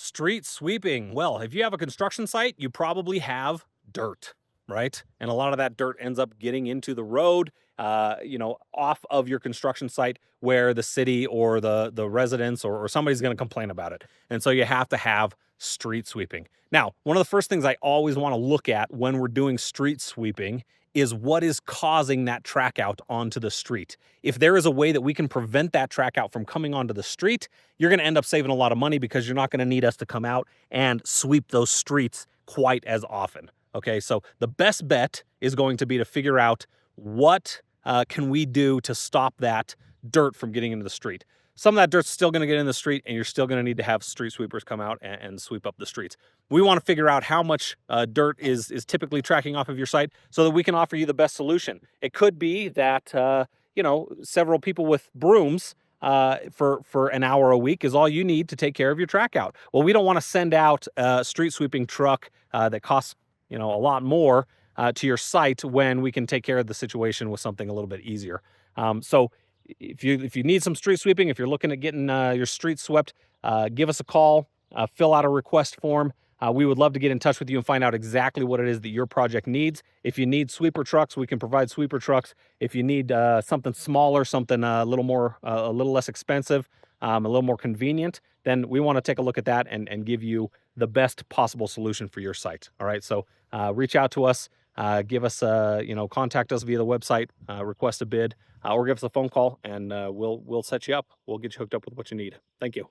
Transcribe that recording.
Street sweeping. Well, if you have a construction site, you probably have dirt, right? And a lot of that dirt ends up getting into the road, off of your construction site where the city or the residents or somebody's going to complain about it. And so you have to have street sweeping. Now, one of the first things I always want to look at when we're doing street sweeping is what is causing that track out onto the street. If there is a way that we can prevent that track out from coming onto the street, you're going to end up saving a lot of money because you're not going to need us to come out and sweep those streets quite as often. Okay, so the best bet is going to be to figure out what can we do to stop that dirt from getting into the street. Some of that dirt's still going to get in the street, and you're still going to need to have street sweepers come out and sweep up the streets. We want to figure out how much dirt is typically tracking off of your site so that we can offer you the best solution. It could be that several people with brooms for an hour a week is all you need to take care of your track out. Well, we don't want to send out a street sweeping truck that costs a lot more to your site when we can take care of the situation with something a little bit easier. So if you need some street sweeping, if you're looking at getting your streets swept, give us a call, fill out a request form. We would love to get in touch with you and find out exactly what it is that your project needs. If you need sweeper trucks, we can provide sweeper trucks. If you need something smaller, something a little less expensive, a little more convenient, then we want to take a look at that and give you the best possible solution for your site. All right, so reach out to us, give us contact us via the website, request a bid, or give us a phone call, and we'll set you up. We'll get you hooked up with what you need. Thank you.